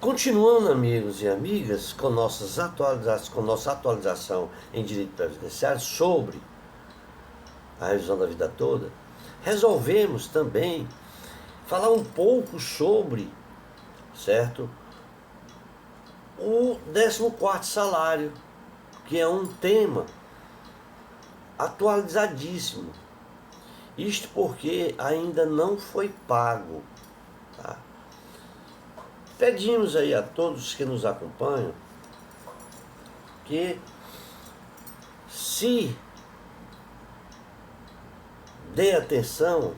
Continuando, amigos e amigas, com nossa atualização em direito previdenciário sobre a revisão da vida toda, resolvemos também falar um pouco sobre, certo, o 14º salário, que é um tema atualizadíssimo. Isto porque ainda não foi pago, tá? Pedimos aí a todos que nos acompanham que se dê atenção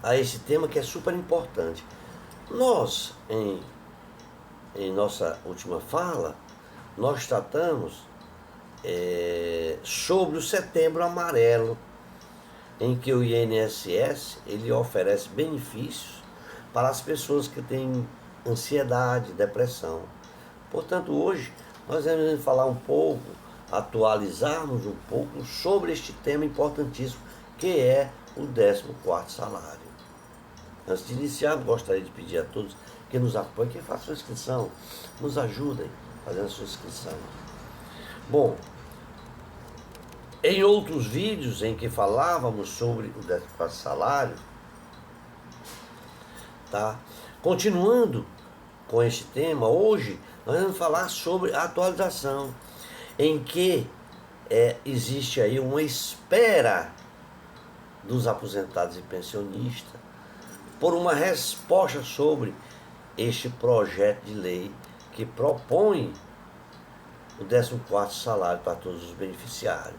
a esse tema, que é super importante. Nós, em nossa última fala, nós tratamos sobre o Setembro Amarelo, em que o INSS ele oferece benefícios para as pessoas que têm ansiedade, depressão. Portanto, hoje nós vamos falar um pouco, atualizarmos um pouco sobre este tema importantíssimo, que é o 14º salário. Antes de iniciar, gostaria de pedir a todos que nos apoiem, que façam sua inscrição, nos ajudem fazendo a sua inscrição. Bom, em outros vídeos em que falávamos sobre o 14º salário, tá? Continuando com este tema, hoje nós vamos falar sobre a atualização, em que existe aí uma espera dos aposentados e pensionistas por uma resposta sobre este projeto de lei que propõe o 14º salário para todos os beneficiários.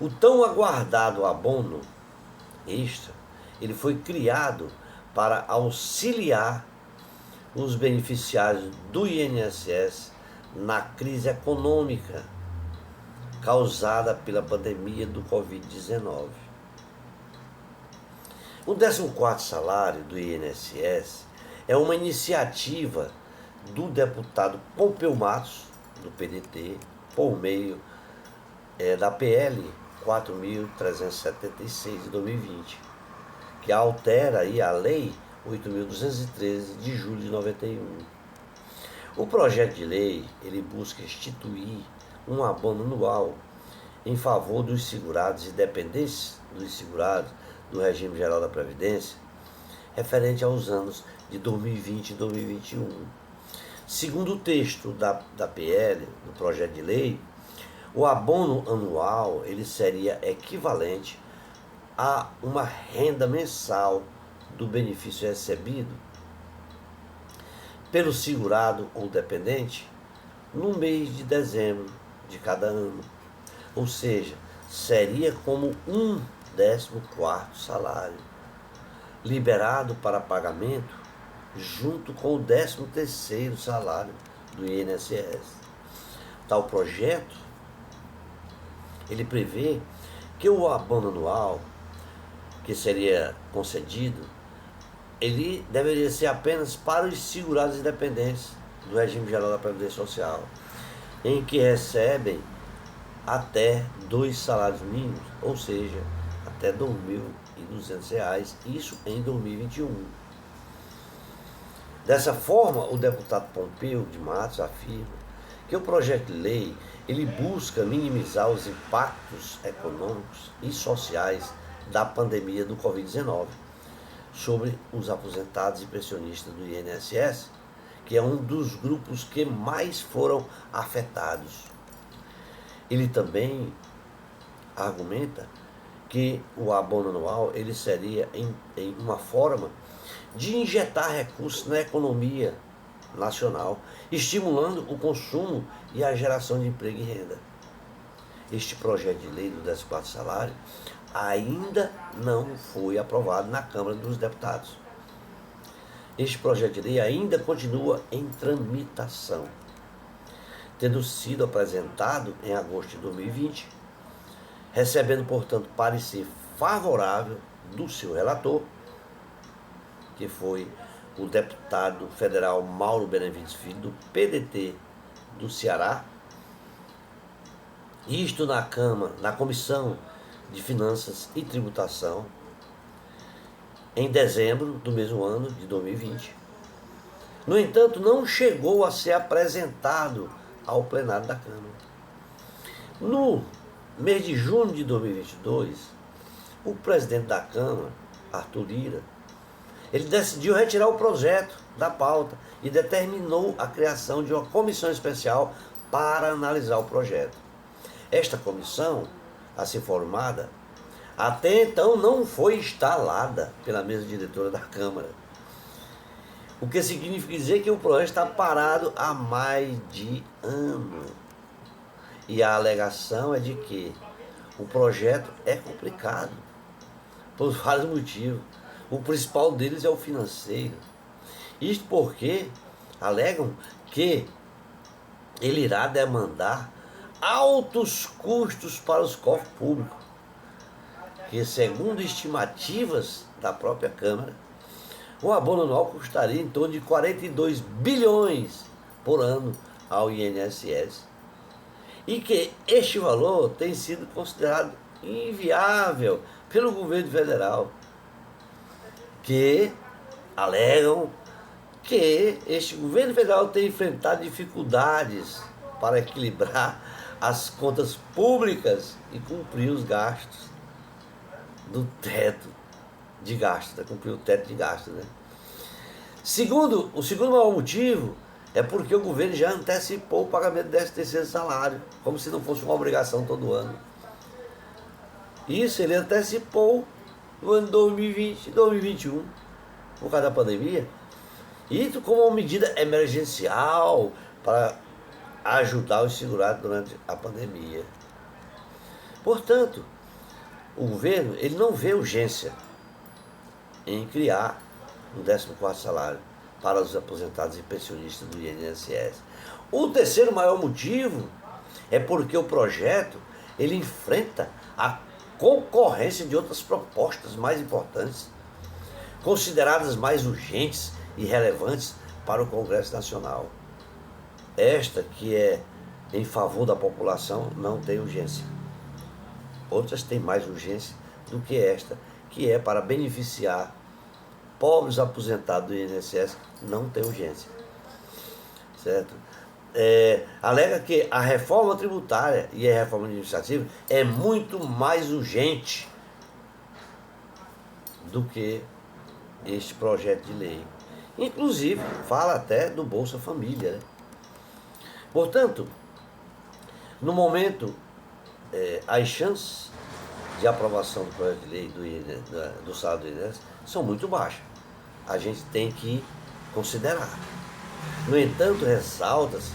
O tão aguardado abono extra, ele foi criado para auxiliar os beneficiários do INSS na crise econômica causada pela pandemia do Covid-19. O 14º salário do INSS é uma iniciativa do deputado Pompeu Matos, do PDT, por meio da PL 4.376 de 2020, que altera aí a Lei 8.213 de julho de 91. O projeto de lei ele busca instituir um abono anual em favor dos segurados e dependentes dos segurados do regime geral da Previdência, referente aos anos de 2020 e 2021. Segundo o texto da PL, do projeto de lei, o abono anual ele seria equivalente a uma renda mensal do benefício recebido pelo segurado ou dependente no mês de dezembro de cada ano. Ou seja, seria como um 14º salário, liberado para pagamento junto com o 13º salário do INSS. Tal projeto, ele prevê que o abono anual que seria concedido, ele deveria ser apenas para os segurados e dependentes do regime geral da Previdência Social, em que recebem até 2 salários mínimos, ou seja, até R$ 2.200, isso em 2021. Dessa forma, o deputado Pompeu de Matos afirma que o projeto de lei ele busca minimizar os impactos econômicos e sociais da pandemia do Covid-19 sobre os aposentados e pensionistas do INSS, que é um dos grupos que mais foram afetados. Ele também argumenta que o abono anual ele seria em uma forma de injetar recursos na economia nacional, estimulando o consumo e a geração de emprego e renda. Este projeto de lei do 14º salário ainda não foi aprovado na Câmara dos Deputados. Este projeto de lei ainda continua em tramitação, tendo sido apresentado em agosto de 2020, recebendo, portanto, parecer favorável do seu relator, que foi o deputado federal Mauro Benevides Filho, do PDT do Ceará, isto na Câmara, na Comissão de Finanças e Tributação, em dezembro do mesmo ano de 2020. No entanto, não chegou a ser apresentado ao plenário da Câmara. No mês de junho de 2022, o presidente da Câmara, Arthur Lira, ele decidiu retirar o projeto da pauta e determinou a criação de uma comissão especial para analisar o projeto. Esta comissão, a ser formada, até então não foi instalada pela mesa diretora da Câmara. O que significa dizer que o projeto está parado há mais de ano. E a alegação é de que o projeto é complicado, por vários motivos. O principal deles é o financeiro. Isto porque alegam que ele irá demandar altos custos para os cofres públicos, que, segundo estimativas da própria Câmara, o abono anual custaria em torno de 42 bilhões por ano ao INSS. E que este valor tem sido considerado inviável pelo governo federal, que alegam que este governo federal tem enfrentado dificuldades para equilibrar as contas públicas e cumprir os gastos do teto de gastos, cumprir o teto de gastos, né? O segundo maior motivo é porque o governo já antecipou o pagamento do 13º salário, como se não fosse uma obrigação todo ano. Isso ele antecipou no ano 2020 e 2021, por causa da pandemia. Isso como uma medida emergencial para ajudar os segurados durante a pandemia. Portanto, o governo ele não vê urgência em criar um 14º salário para os aposentados e pensionistas do INSS. O terceiro maior motivo é porque o projeto ele enfrenta a concorrência de outras propostas mais importantes, consideradas mais urgentes e relevantes para o Congresso Nacional. Esta, que é em favor da população, não tem urgência. Outras têm mais urgência do que esta, que é para beneficiar pobres aposentados do INSS, não tem urgência. Certo? Alega que a reforma tributária e a reforma administrativa é muito mais urgente do que este projeto de lei. Inclusive, fala até do Bolsa Família, né? Portanto, no momento, as chances de aprovação do projeto de lei do salário do INSS são muito baixas. A gente tem que considerar. No entanto, ressalta-se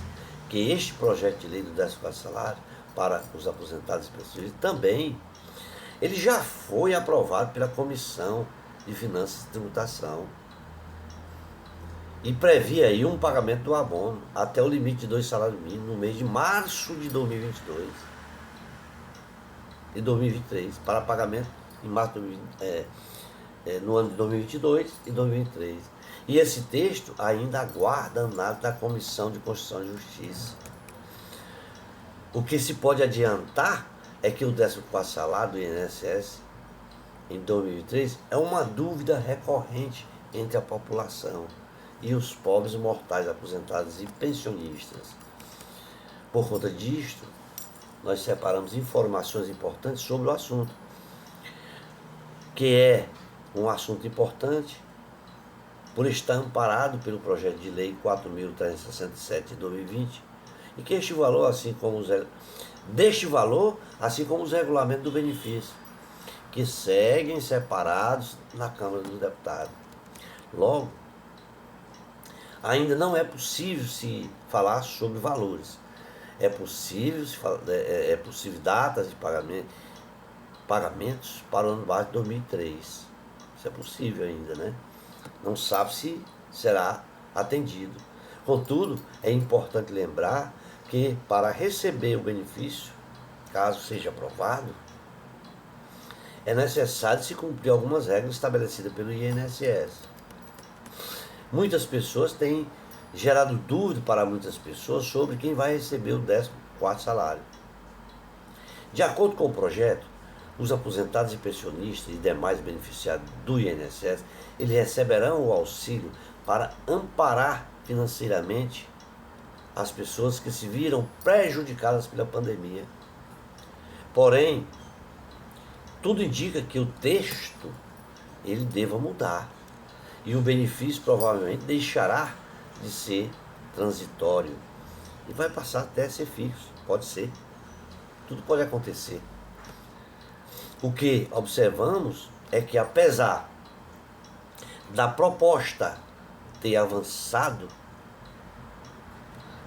que este projeto de lei do 14º salário para os aposentados e pensionistas também, ele já foi aprovado pela Comissão de Finanças e Tributação e previa aí um pagamento do abono até o limite de 2 salários mínimos no mês de março de 2022 e 2023, para pagamento em março no ano de 2022 e 2023. E esse texto ainda aguarda a análise da Comissão de Constituição e Justiça. O que se pode adiantar é que o 14º salário do INSS em 2023 é uma dúvida recorrente entre a população e os pobres mortais aposentados e pensionistas. Por conta disto, nós separamos informações importantes sobre o assunto, que é um assunto importante por estar amparado pelo projeto de lei 4.367 de 2020, e que este valor, assim como os regulamentos do benefício, que seguem separados na Câmara dos Deputados. Logo, ainda não é possível se falar sobre valores. É possível datas de pagamentos para o ano base de 2003. Isso é possível ainda, né? Não sabe se será atendido. Contudo, é importante lembrar que para receber o benefício, caso seja aprovado, é necessário se cumprir algumas regras estabelecidas pelo INSS. Muitas pessoas têm gerado dúvida para muitas pessoas sobre quem vai receber o 14º salário. De acordo com o projeto, os aposentados e pensionistas e demais beneficiários do INSS, eles receberão o auxílio para amparar financeiramente as pessoas que se viram prejudicadas pela pandemia. Porém, tudo indica que o texto ele deva mudar e o benefício provavelmente deixará de ser transitório e vai passar até a ser fixo. Pode ser. Tudo pode acontecer. O que observamos é que, apesar da proposta ter avançado,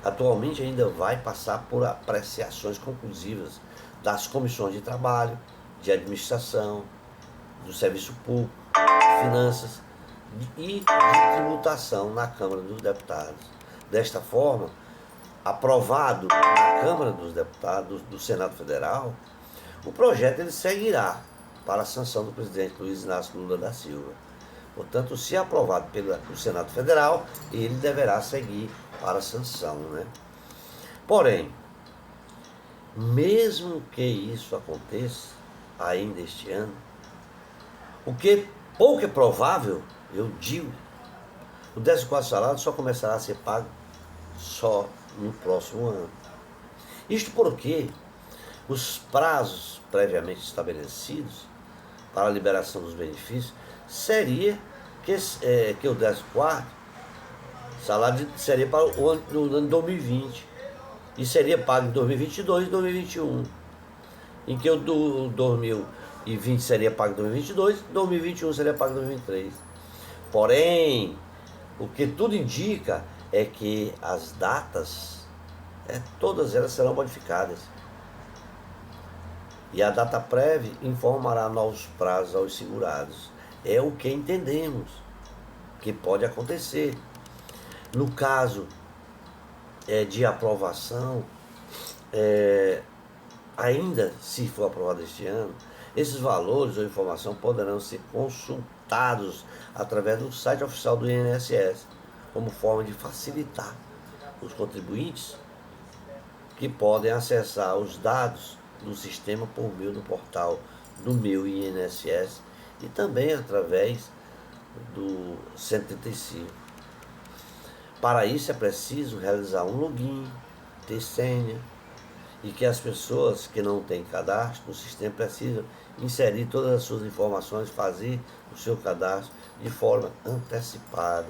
atualmente ainda vai passar por apreciações conclusivas das comissões de trabalho, de administração, do serviço público, finanças e de tributação na Câmara dos Deputados. Desta forma, aprovado na Câmara dos Deputados do Senado Federal, o projeto ele seguirá para a sanção do presidente Luiz Inácio Lula da Silva. Portanto, se aprovado pelo Senado Federal, ele deverá seguir para a sanção, né? Porém, mesmo que isso aconteça ainda este ano, o que pouco é provável, eu digo, o 14º salário só começará a ser pago só no próximo ano. Isto porque os prazos previamente estabelecidos para a liberação dos benefícios seria que o 14º salário seria para o ano de 2020 e seria pago em 2022 e 2021, em que o do 2020 seria pago em 2022, 2021 seria pago em 2023. Porém, o que tudo indica é que as datas, todas elas serão modificadas. E a data prévia informará novos prazos aos segurados. É o que entendemos que pode acontecer. No caso de aprovação, ainda se for aprovado este ano, esses valores ou informação poderão ser consultados através do site oficial do INSS, como forma de facilitar os contribuintes que podem acessar os dados do sistema por meio do portal do Meu INSS e também através do 135. Para isso é preciso realizar um login, ter senha, e que as pessoas que não têm cadastro no sistema precisam inserir todas as suas informações, fazer o seu cadastro de forma antecipada.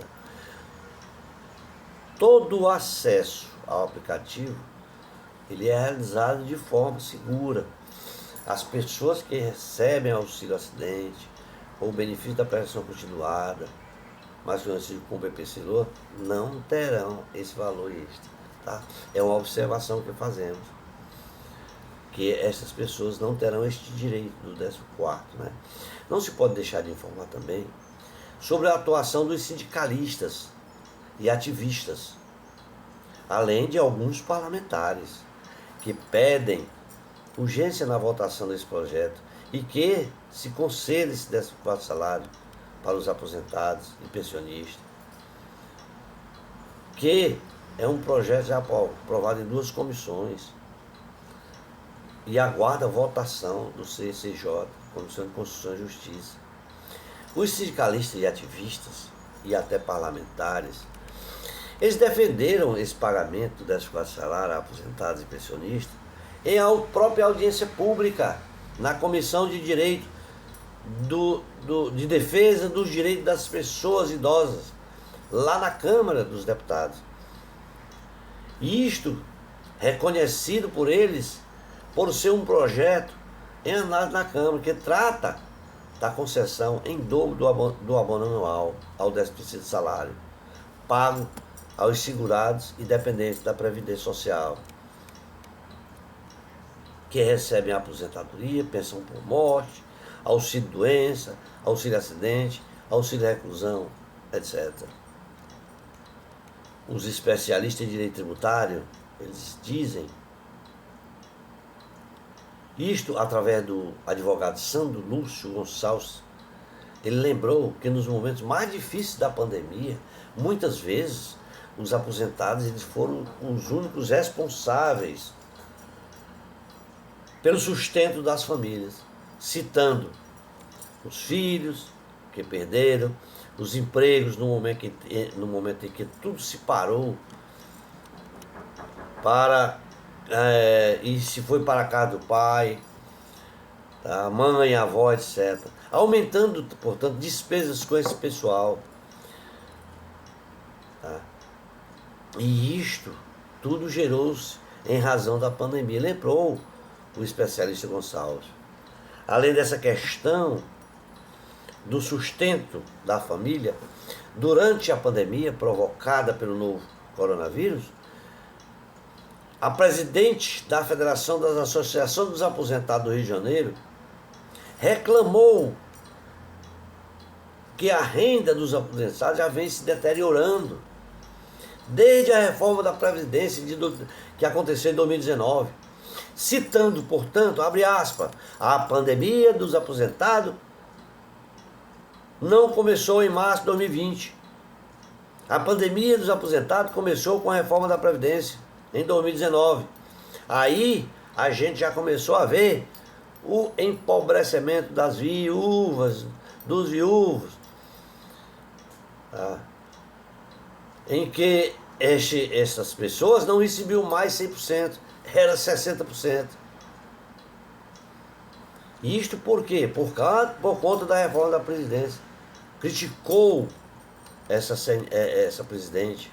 Todo o acesso ao aplicativo ele é realizado de forma segura. As pessoas que recebem auxílio acidente ou benefício da prestação continuada, mais conhecido como BPC-LOA, não terão esse valor extra. Tá? É uma observação que fazemos, que essas pessoas não terão este direito do 14º. Né? Não se pode deixar de informar também sobre a atuação dos sindicalistas e ativistas, além de alguns parlamentares que pedem urgência na votação desse projeto e que se conceda esse 14º salário para os aposentados e pensionistas, que é um projeto já aprovado em 2 comissões e aguarda a votação do CCJ, Comissão de Constituição e Justiça. Os sindicalistas e ativistas, e até parlamentares, eles defenderam esse pagamento do 14º salário a aposentados e pensionistas em própria audiência pública, na Comissão de Direito de Defesa dos Direitos das Pessoas Idosas, lá na Câmara dos Deputados. E isto reconhecido por eles por ser um projeto em análise na Câmara, que trata da concessão em dobro do abono anual ao 13º salário, pago aos segurados e dependentes da Previdência Social, que recebem aposentadoria, pensão por morte, auxílio doença, auxílio acidente, auxílio reclusão, etc. Os especialistas em direito tributário, eles dizem, isto através do advogado Sandro Lúcio Gonçalves, ele lembrou que nos momentos mais difíceis da pandemia, muitas vezes os aposentados eles foram os únicos responsáveis pelo sustento das famílias, citando os filhos que perderam, os empregos no momento em que tudo se parou, e se foi para a casa do pai, a mãe, a avó, etc. Aumentando, portanto, despesas com esse pessoal. Tá? E isto tudo gerou-se em razão da pandemia. Lembrou o especialista Gonçalves. Além dessa questão do sustento da família, durante a pandemia provocada pelo novo coronavírus, a presidente da Federação das Associações dos Aposentados do Rio de Janeiro reclamou que a renda dos aposentados já vem se deteriorando desde a reforma da Previdência que aconteceu em 2019, citando, portanto, abre aspas, a pandemia dos aposentados não começou em março de 2020. A pandemia dos aposentados começou com a reforma da Previdência em 2019. Aí a gente já começou a ver o empobrecimento das viúvas, dos viúvos, tá? Em que essas pessoas não recebiam mais 100%, era 60%. Isto por quê? Por conta da reforma da Previdência. Criticou essa presidente,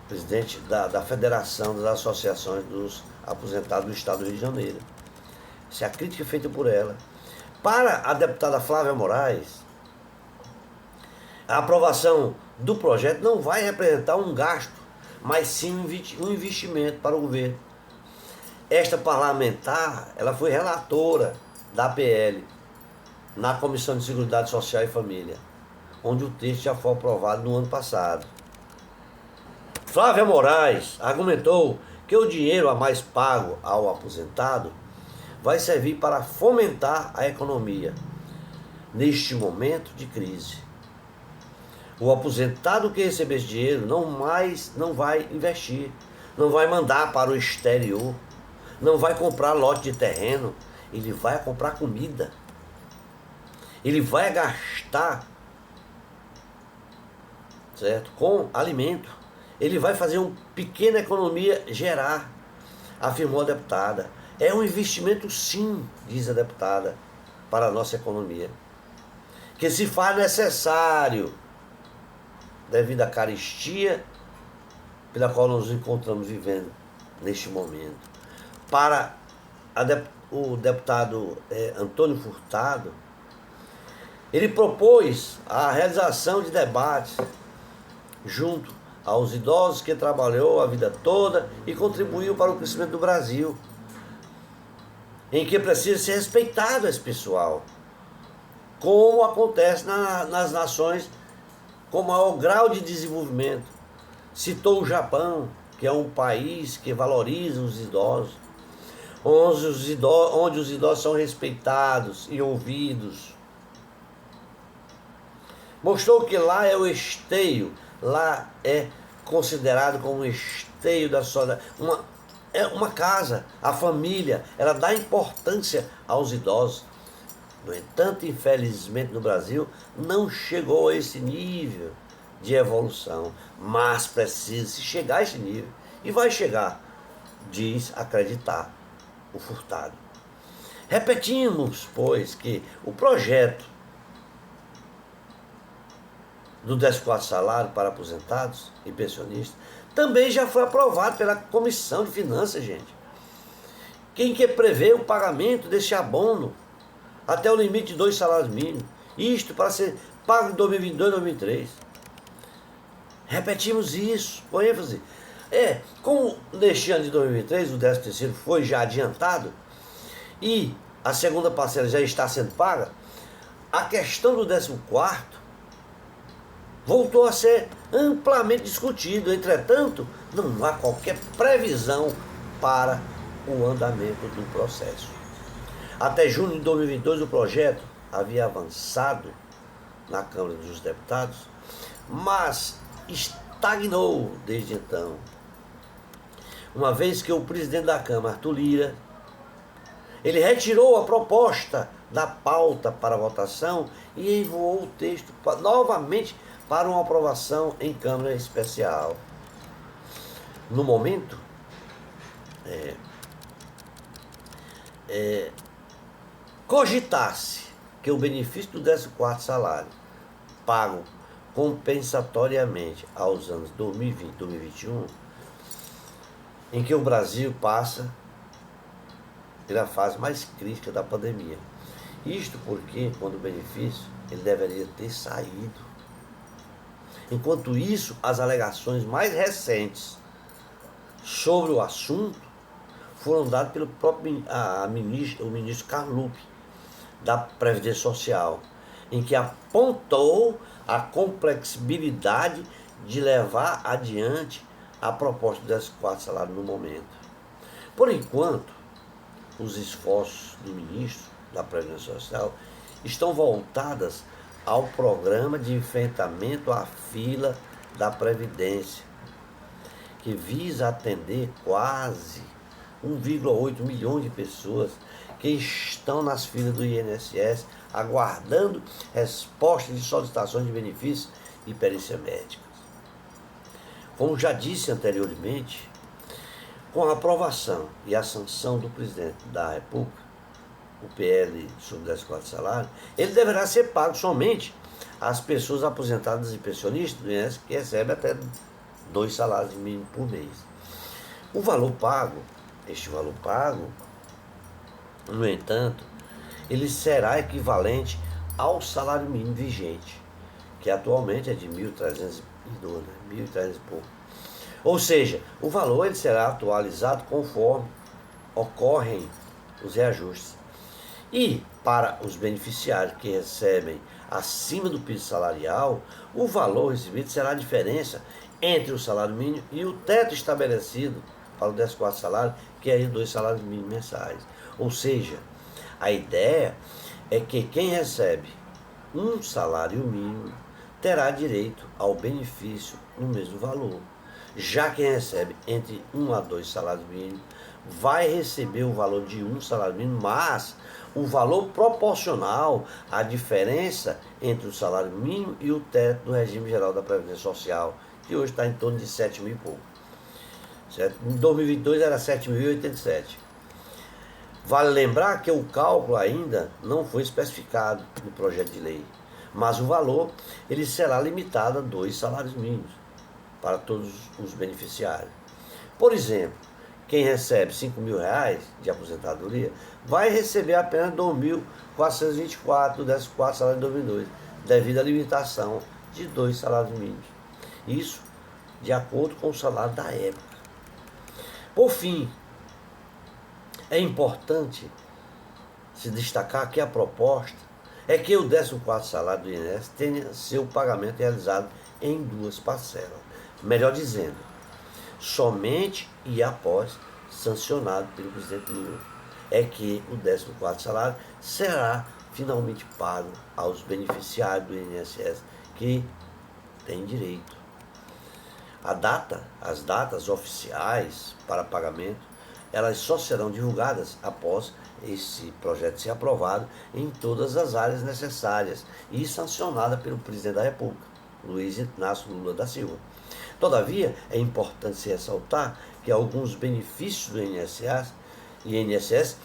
presidente da Federação das Associações dos Aposentados do Estado do Rio de Janeiro. Essa é a crítica feita por ela. Para a deputada Flávia Moraes, a aprovação do projeto não vai representar um gasto, mas sim um investimento para o governo. Esta parlamentar, ela foi relatora da PL na Comissão de Seguridade Social e Família, onde o texto já foi aprovado no ano passado. Flávia Moraes argumentou que o dinheiro a mais pago ao aposentado vai servir para fomentar a economia neste momento de crise. O aposentado que receber esse dinheiro não vai investir, não vai mandar para o exterior, não vai comprar lote de terreno, ele vai comprar comida. Ele vai gastar, certo, com alimento. Ele vai fazer uma pequena economia gerar, afirmou a deputada. É um investimento sim, diz a deputada, para a nossa economia, que se faz necessário devido à carestia pela qual nos encontramos vivendo neste momento. Para o deputado Antônio Furtado, ele propôs a realização de debates junto aos idosos que trabalhou a vida toda e contribuiu para o crescimento do Brasil, em que precisa ser respeitado esse pessoal, como acontece nas nações com maior grau de desenvolvimento. Citou o Japão, que é um país que valoriza os idosos, onde os idosos são respeitados e ouvidos. Mostrou que lá é o esteio, lá é considerado como um esteio da sociedade, uma casa, a família, ela dá importância aos idosos. No entanto, infelizmente no Brasil, não chegou a esse nível de evolução, mas precisa se chegar a esse nível, e vai chegar, diz acreditar o Furtado. Repetimos, pois, que o projeto do 14º salário para aposentados e pensionistas também já foi aprovado pela Comissão de Finanças, gente. Quem quer prevê o pagamento desse abono até o limite de 2 salários mínimos. Isto para ser pago em 2022 e 2023. Repetimos isso, com ênfase. Como neste ano de 2023 o 13º foi já adiantado e a segunda parcela já está sendo paga, a questão do 14º voltou a ser amplamente discutido. Entretanto, não há qualquer previsão para o andamento do processo. Até junho de 2022 o projeto havia avançado na Câmara dos Deputados, mas estagnou desde então, uma vez que o presidente da Câmara, Arthur Lira, Ele retirou a proposta da pauta para votação e enviou o texto novamente para uma aprovação em Câmara Especial. No momento, cogitasse que o benefício do 14º salário, pago compensatoriamente aos anos 2020 e 2021, em que o Brasil passa pela fase mais crítica da pandemia. Isto porque, quando o benefício, ele deveria ter saído. Enquanto isso, as alegações mais recentes sobre o assunto foram dadas pelo próprio o ministro Carlupe, da Previdência Social, em que apontou a complexibilidade de levar adiante a proposta do 14º salário no momento. Por enquanto, os esforços do ministro da Previdência Social estão voltados ao programa de enfrentamento à fila da Previdência, que visa atender quase 1,8 milhão de pessoas que estão nas filas do INSS aguardando resposta de solicitações de benefícios e perícia médica. Como já disse anteriormente, com a aprovação e a sanção do presidente da República, o PL sobre o 14º salário, ele deverá ser pago somente às pessoas aposentadas e pensionistas do INSS que recebem até 2 salários mínimos por mês. Este valor pago, no entanto, ele será equivalente ao salário mínimo vigente, que atualmente é de 1.312, né? 1.300 e pouco. Ou seja, o valor ele será atualizado conforme ocorrem os reajustes. E para os beneficiários que recebem acima do piso salarial, o valor recebido será a diferença entre o salário mínimo e o teto estabelecido para o 14º salário, que é de 2 salários mínimos mensais. Ou seja, a ideia é que quem recebe um salário mínimo terá direito ao benefício no mesmo valor. Já quem recebe entre 1 a 2 salários mínimos vai receber o valor de 1 salário mínimo, mas o valor proporcional à diferença entre o salário mínimo e o teto do regime geral da Previdência Social, que hoje está em torno de 7 mil e pouco. Certo? Em 2022 era 7.087. Vale lembrar que o cálculo ainda não foi especificado no projeto de lei, mas o valor ele será limitado a 2 salários mínimos para todos os beneficiários. Por exemplo, quem recebe R$5.000 de aposentadoria vai receber apenas R$2.424 do 14º salário de 2002, devido à limitação de 2 salários mínimos. Isso de acordo com o salário da época. Por fim, é importante se destacar que a proposta é que o 14º salário do INSS tenha seu pagamento realizado em 2 parcelas. Melhor dizendo, somente e após sancionado pelo presidente Lula, é que o 14º salário será finalmente pago aos beneficiários do INSS que têm direito. As datas oficiais para pagamento, elas só serão divulgadas após esse projeto ser aprovado em todas as áreas necessárias e sancionada pelo presidente da República, Luiz Inácio Lula da Silva. Todavia, é importante se ressaltar que alguns benefícios do INSS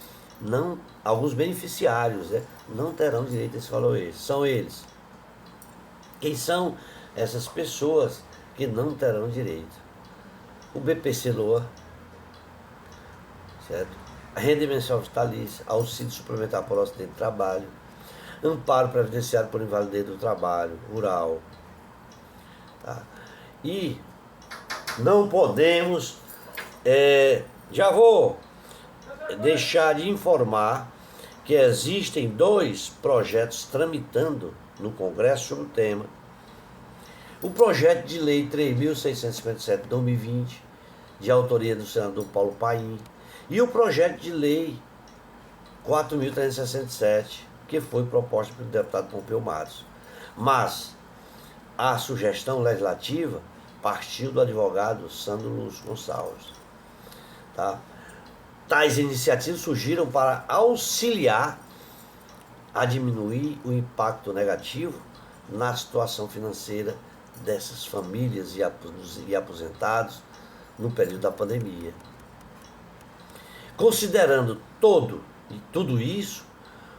alguns beneficiários não terão direito a esse valor. São eles. Quem são essas pessoas que não terão direito? O BPC-Loa, certo? A renda mensal vitalícia, auxílio suplementar por acidente de trabalho, amparo previdenciário por invalidez do trabalho rural. Tá? E não podemos, já vou deixar de informar que existem 2 projetos tramitando no Congresso sobre o tema. O projeto de lei 3.657 de 2020, de autoria do senador Paulo Paim, e o projeto de lei 4.367, que foi proposto pelo deputado Pompeu Matos. Mas a sugestão legislativa partiu do advogado Sandro Luz Gonçalves. Tá? Tais iniciativas surgiram para auxiliar a diminuir o impacto negativo na situação financeira dessas famílias e aposentados no período da pandemia. Considerando tudo isso,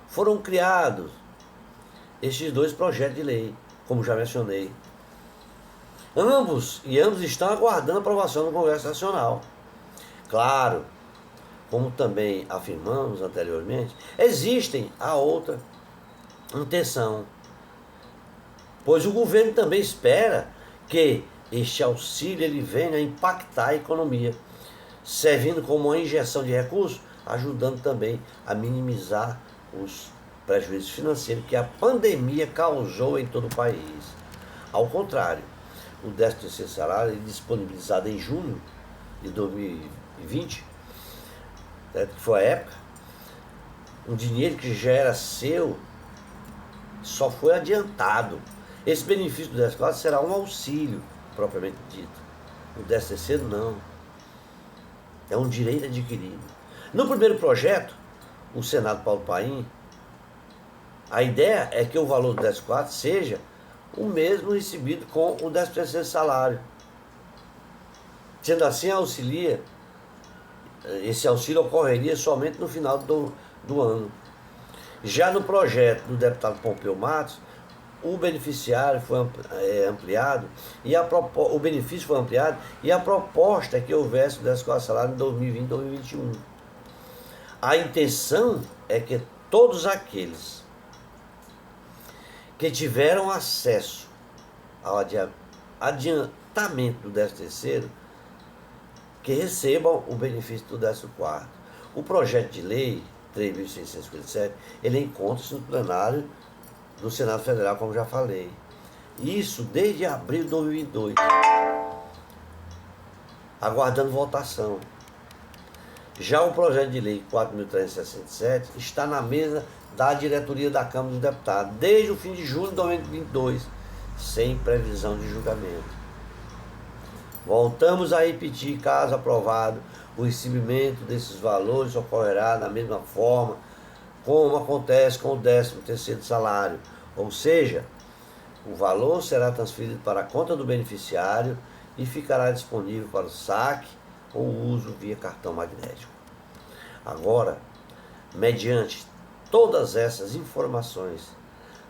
foram criados estes dois projetos de lei, como já mencionei. Ambos estão aguardando aprovação no Congresso Nacional. Claro, como também afirmamos anteriormente, existem a outra intenção, pois o governo também espera que este auxílio ele venha a impactar a economia, servindo como uma injeção de recursos, ajudando também a minimizar os prejuízos financeiros que a pandemia causou em todo o país. Ao contrário, o 13º salário disponibilizado em junho de 2020, que foi a época, um dinheiro que já era seu, só foi adiantado. Esse benefício do 13º será um auxílio, propriamente dito. O 13º não. É um direito adquirido. No primeiro projeto, o Senado Paulo Paim, a ideia é que o valor do 13º seja o mesmo recebido com o 13º salário. Sendo assim, esse auxílio ocorreria somente no final do ano. Já no projeto do deputado Pompeu Matos, o beneficiário foi ampliado o benefício foi ampliado e a proposta é que houvesse o 13º salário em 2020 e 2021. A intenção é que todos aqueles que tiveram acesso ao adiantamento do 13º que recebam o benefício do 14º. O projeto de lei 3.657, ele encontra-se no plenário do Senado Federal, como já falei. Isso desde abril de 2022, aguardando votação. Já o projeto de lei 4.367 está na mesa da diretoria da Câmara dos Deputados, desde o fim de julho de 2022, sem previsão de julgamento. Voltamos a repetir, caso aprovado, o recebimento desses valores ocorrerá da mesma forma como acontece com o 13º salário, ou seja, o valor será transferido para a conta do beneficiário e ficará disponível para o saque ou uso via cartão magnético. Agora, mediante todas essas informações,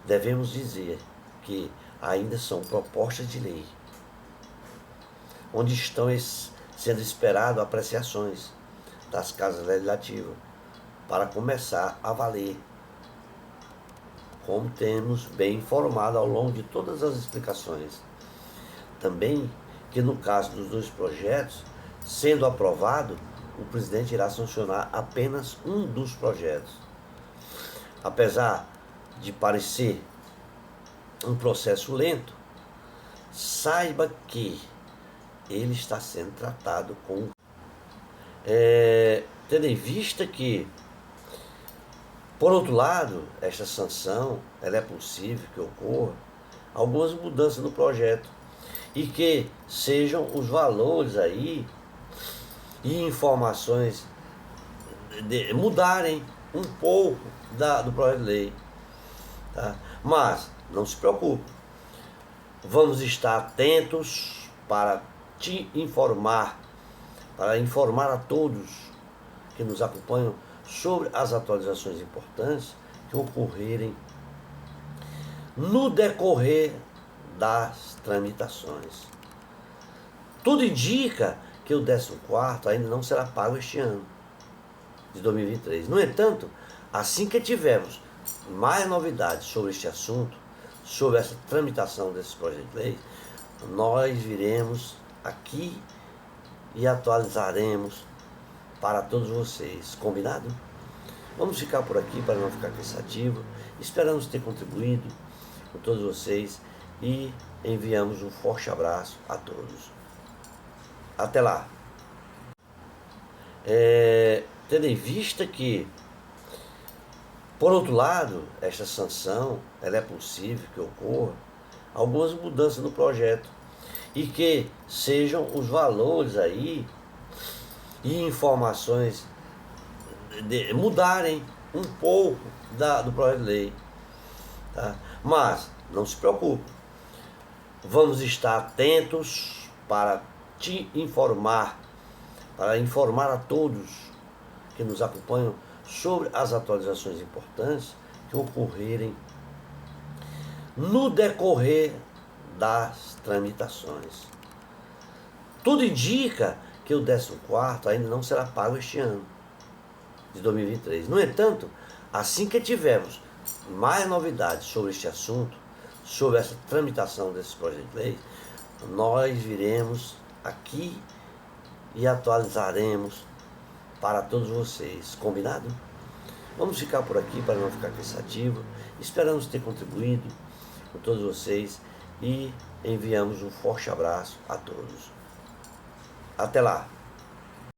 devemos dizer que ainda são propostas de lei, onde estão sendo esperadas apreciações das casas legislativas para começar a valer, como temos bem informado ao longo de todas as explicações. Também que no caso dos dois projetos, sendo aprovado, o presidente irá sancionar apenas um dos projetos. Apesar de parecer um processo lento, saiba que ele está sendo tratado com... tendo em vista que, por outro lado, esta sanção, ela é possível que ocorra algumas mudanças no projeto e que sejam os valores aí e informações mudarem um pouco do projeto de lei. Tá? Mas, não se preocupe, vamos estar atentos para te informar, para informar a todos que nos acompanham sobre as atualizações importantes que ocorrerem no decorrer das tramitações. Tudo indica que o 14º ainda não será pago este ano, de 2023. No entanto, assim que tivermos mais novidades sobre este assunto, sobre essa tramitação desses projetos de lei, nós viremos aqui e atualizaremos para todos vocês. Combinado? Vamos ficar por aqui para não ficar cansativo. Esperamos ter contribuído com todos vocês e enviamos um forte abraço a todos. Até lá. Tendo em vista que, por outro lado, esta sanção, ela é possível que ocorra algumas mudanças no projeto e que sejam os valores aí e informações mudarem um pouco do projeto de lei. Tá? Mas não se preocupe, vamos estar atentos para te informar, para informar a todos que nos acompanham sobre as atualizações importantes que ocorrerem no decorrer das tramitações. Tudo indica que o 14º ainda não será pago este ano, de 2023. No entanto, assim que tivermos mais novidades sobre este assunto, sobre essa tramitação desses projetos de lei, nós viremos aqui e atualizaremos para todos vocês. Combinado? Vamos ficar por aqui para não ficar cansativo. Esperamos ter contribuído com todos vocês e enviamos um forte abraço a todos. Até lá!